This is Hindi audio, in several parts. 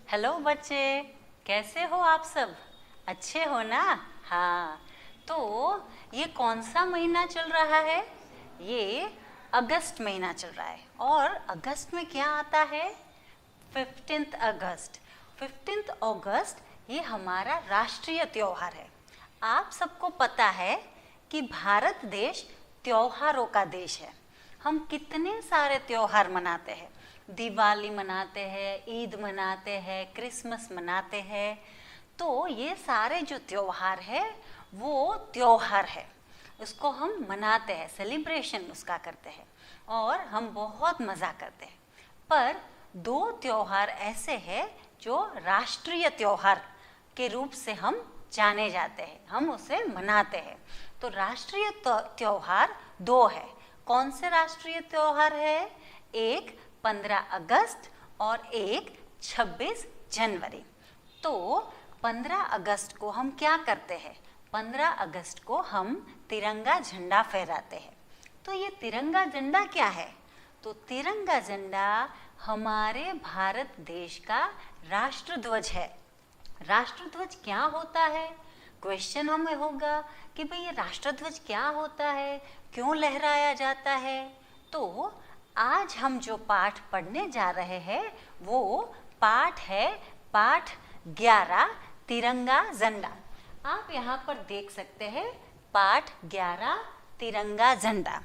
हेलो बच्चे, कैसे हो आप सब? अच्छे हो ना? हाँ, तो ये कौन सा महीना चल रहा है? ये अगस्त महीना चल रहा है। और अगस्त में क्या आता है? 15 अगस्त। 15 अगस्त ये हमारा राष्ट्रीय त्योहार है। आप सबको पता है कि भारत देश त्योहारों का देश है। हम कितने सारे त्योहार मनाते हैं। दिवाली मनाते हैं, ईद मनाते हैं, क्रिसमस मनाते हैं। तो ये सारे जो त्योहार है वो त्योहार है, उसको हम मनाते हैं, सेलिब्रेशन उसका करते हैं और हम बहुत मज़ा करते हैं। पर दो त्योहार ऐसे हैं जो राष्ट्रीय त्योहार के रूप से हम जाने जाते हैं, हम उसे मनाते हैं। तो राष्ट्रीय त्योहार दो है। कौन से राष्ट्रीय त्योहार है? एक 15 अगस्त और एक 26 जनवरी। तो 15 अगस्त को हम क्या करते हैं? 15 अगस्त को हम तिरंगा झंडा फहराते हैं। तो ये तिरंगा झंडा क्या है? तो तिरंगा झंडा हमारे भारत देश का राष्ट्रध्वज है। राष्ट्रध्वज क्या होता है? क्वेश्चन हमें होगा कि भाई ये राष्ट्रध्वज क्या होता है, क्यों लहराया जाता है? तो आज हम जो पाठ पढ़ने जा रहे हैं वो पाठ है पाठ 11 तिरंगा झंडा। आप यहाँ पर देख सकते हैं पाठ 11 तिरंगा झंडा।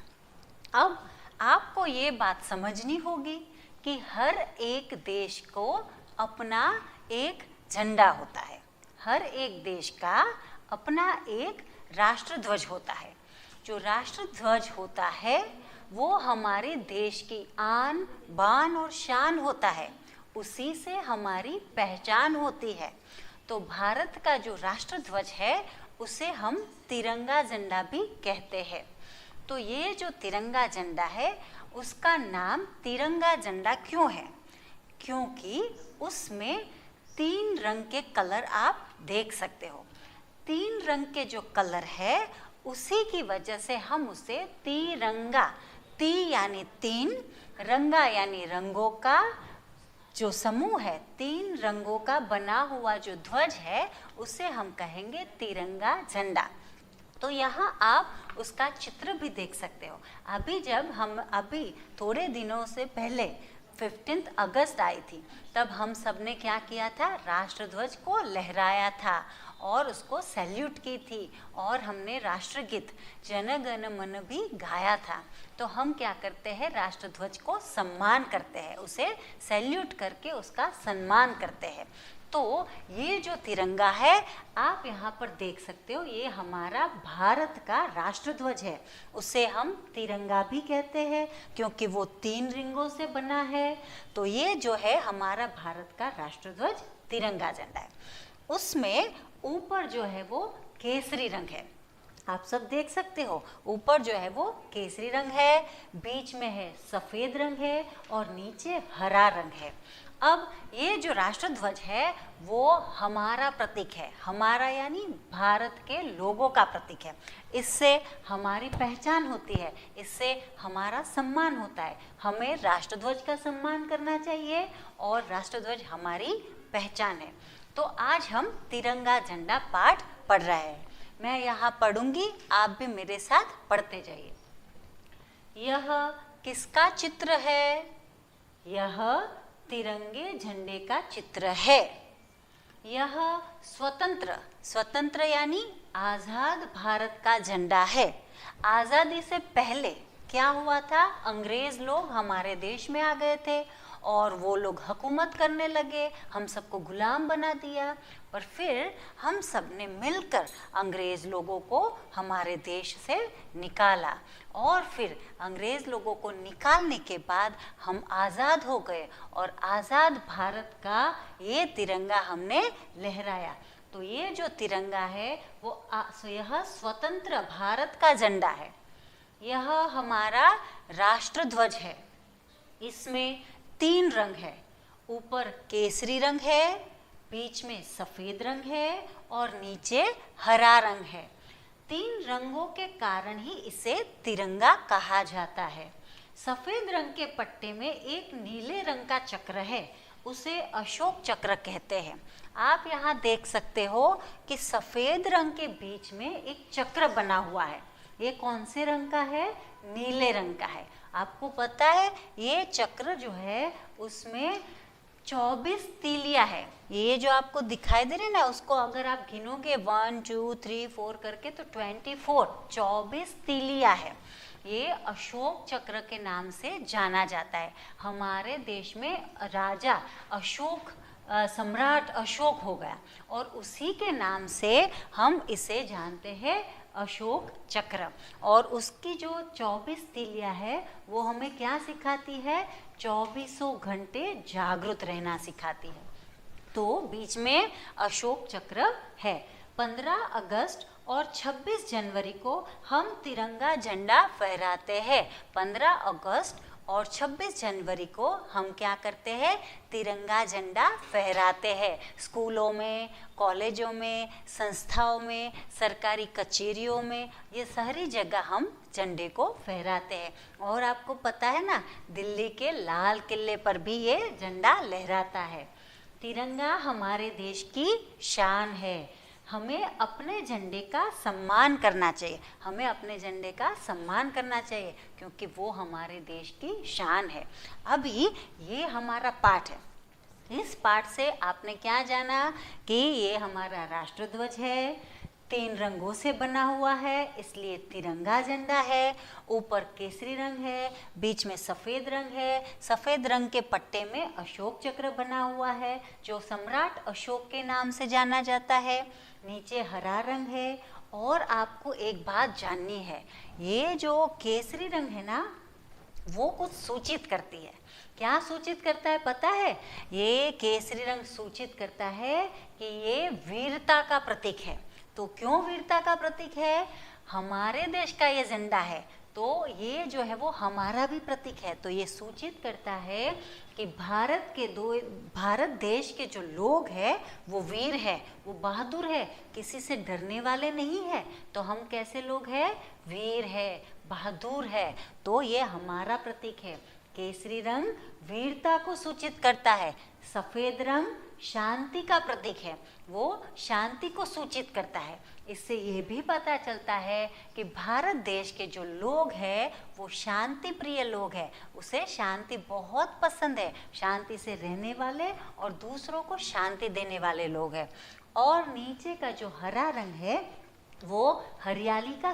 अब आपको ये बात समझनी होगी कि हर एक देश को अपना एक झंडा होता है। हर एक देश का अपना एक राष्ट्रध्वज होता है। जो राष्ट्रध्वज होता है वो हमारे देश की आन बान और शान होता है, उसी से हमारी पहचान होती है। तो भारत का जो राष्ट्रध्वज है उसे हम तिरंगा झंडा भी कहते हैं। तो ये जो तिरंगा झंडा है उसका नाम तिरंगा झंडा क्यों है? क्योंकि उसमें 3 रंग के कलर आप देख सकते हो। 3 रंग के जो कलर है उसी की वजह से हम उसे तिरंगा, ती यानी 3, रंगा यानी रंगों का जो समूह है, 3 रंगों का बना हुआ जो ध्वज है उसे हम कहेंगे तिरंगा झंडा। तो यहाँ आप उसका चित्र भी देख सकते हो। अभी थोड़े दिनों से पहले 15 अगस्त आई थी, तब हम सब ने क्या किया था? राष्ट्रध्वज को लहराया था और उसको सैल्यूट की थी और हमने राष्ट्रगीत जन गण मन भी गाया था। तो हम क्या करते हैं? राष्ट्रध्वज को सम्मान करते हैं, उसे सैल्यूट करके उसका सम्मान करते हैं। तो ये जो तिरंगा है आप यहाँ पर देख सकते हो, ये हमारा भारत का राष्ट्रध्वज है। उसे हम तिरंगा भी कहते हैं क्योंकि वो 3 रिंगों से बना है। तो ये जो है हमारा भारत का राष्ट्रध्वज तिरंगा झंडा है। उसमें ऊपर जो है वो केसरी रंग है, आप सब देख सकते हो। ऊपर जो है वो केसरी रंग है, बीच में है सफ़ेद रंग है और नीचे हरा रंग है। अब ये जो राष्ट्रध्वज है वो हमारा प्रतीक है, हमारा यानी भारत के लोगों का प्रतीक है। इससे हमारी पहचान होती है, इससे हमारा सम्मान होता है। हमें राष्ट्रध्वज का सम्मान करना चाहिए और राष्ट्रध्वज हमारी पहचान है। तो आज हम तिरंगा झंडा पाठ पढ़ रहे हैं। मैं यहाँ पढ़ूंगी, आप भी मेरे साथ पढ़ते जाइए। यह किसका चित्र है? यह तिरंगे झंडे का चित्र है। यह स्वतंत्र यानी आज़ाद भारत का झंडा है। आज़ादी से पहले क्या हुआ था? अंग्रेज लोग हमारे देश में आ गए थे और वो लोग हुकूमत करने लगे, हम सबको गुलाम बना दिया। पर फिर हम सब ने मिलकर अंग्रेज़ लोगों को हमारे देश से निकाला और फिर अंग्रेज़ लोगों को निकालने के बाद हम आज़ाद हो गए और आज़ाद भारत का ये तिरंगा हमने लहराया। तो ये जो तिरंगा है वो यह स्वतंत्र भारत का झंडा है। यह हमारा राष्ट्रध्वज है। इसमें 3 रंग है, ऊपर केसरी रंग है, बीच में सफ़ेद रंग है और नीचे हरा रंग है। 3 रंगों के कारण ही इसे तिरंगा कहा जाता है। सफ़ेद रंग के पट्टे में एक नीले रंग का चक्र है उसे अशोक चक्र कहते हैं। आप यहाँ देख सकते हो कि सफेद रंग के बीच में एक चक्र बना हुआ है। ये कौन से रंग का है? नीले रंग का है। आपको पता है ये चक्र जो है उसमें 24 तीलियां है। ये जो आपको दिखाई दे रहे ना, उसको अगर आप गिनोगे 1 2 3 4 करके तो 24 तीलियां है। ये अशोक चक्र के नाम से जाना जाता है। हमारे देश में राजा अशोक, सम्राट अशोक हो गया और उसी के नाम से हम इसे जानते हैं अशोक चक्र। और उसकी जो 24 तीलियां है वो हमें क्या सिखाती है? 24 घंटे जागृत रहना सिखाती है। तो बीच में अशोक चक्र है। 15 अगस्त और 26 जनवरी को हम तिरंगा झंडा फहराते हैं। 15 अगस्त और 26 जनवरी को हम क्या करते हैं? तिरंगा झंडा फहराते हैं। स्कूलों में, कॉलेजों में, संस्थाओं में, सरकारी कचहरियों में, ये सारी जगह हम झंडे को फहराते हैं। और आपको पता है ना, दिल्ली के लाल किले पर भी ये झंडा लहराता है। तिरंगा हमारे देश की शान है। हमें अपने झंडे का सम्मान करना चाहिए। हमें अपने झंडे का सम्मान करना चाहिए क्योंकि वो हमारे देश की शान है। अभी ये हमारा पाठ है। इस पाठ से आपने क्या जाना कि ये हमारा राष्ट्रध्वज है, 3 रंगों से बना हुआ है, इसलिए तिरंगा झंडा है। ऊपर केसरी रंग है, बीच में सफ़ेद रंग है। सफ़ेद रंग के पट्टे में अशोक चक्र बना हुआ है जो सम्राट अशोक के नाम से जाना जाता है। नीचे हरा रंग है। और आपको एक बात जाननी है, ये जो केसरी रंग है ना, वो कुछ सूचित करती है। क्या सूचित करता है पता है? ये केसरी रंग सूचित करता है कि ये वीरता का प्रतीक है। तो क्यों वीरता का प्रतीक है? हमारे देश का ये झंडा है तो ये जो है वो हमारा भी प्रतीक है। तो ये सूचित करता है कि भारत देश के जो लोग हैं वो वीर है, वो बहादुर है, किसी से डरने वाले नहीं है। तो हम कैसे लोग हैं? वीर है, बहादुर है। तो ये हमारा प्रतीक है। केसरी रंग वीरता को सूचित करता है। सफ़ेद रंग शांति का प्रतीक है, वो शांति को सूचित करता है। इससे ये भी पता चलता है कि भारत देश के जो लोग हैं वो शांति प्रिय लोग हैं। उसे शांति बहुत पसंद है, शांति से रहने वाले और दूसरों को शांति देने वाले लोग हैं। और नीचे का जो हरा रंग है वो हरियाली का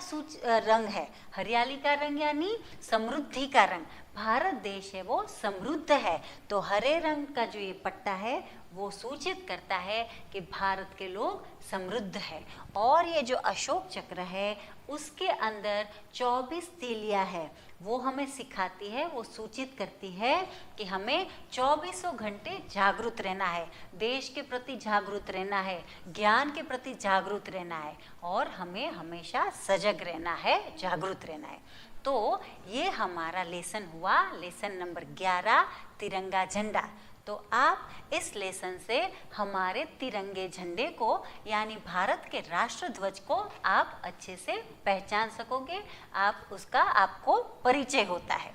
रंग है। हरियाली का रंग यानी समृद्धि का रंग। भारत देश है वो समृद्ध है। तो हरे रंग का जो ये पट्टा है वो सूचित करता है कि भारत के लोग समृद्ध है। और ये जो अशोक चक्र है उसके अंदर 24 तीलियां है। वो हमें सिखाती है, वो सूचित करती है कि हमें 24 घंटे जागरूक रहना है, देश के प्रति जागरूक रहना है, ज्ञान के प्रति जागरूक रहना है और हमें हमेशा सजग रहना है, जागरूक रहना है। तो ये हमारा लेसन हुआ, लेसन नंबर 11, तिरंगा झंडा। तो आप इस लेसन से हमारे तिरंगे झंडे को यानी भारत के राष्ट्र ध्वज को आप अच्छे से पहचान सकोगे। आपको परिचय होता है।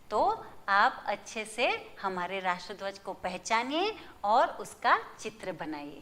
तो आप अच्छे से हमारे राष्ट्र ध्वज को पहचानिए और उसका चित्र बनाइए।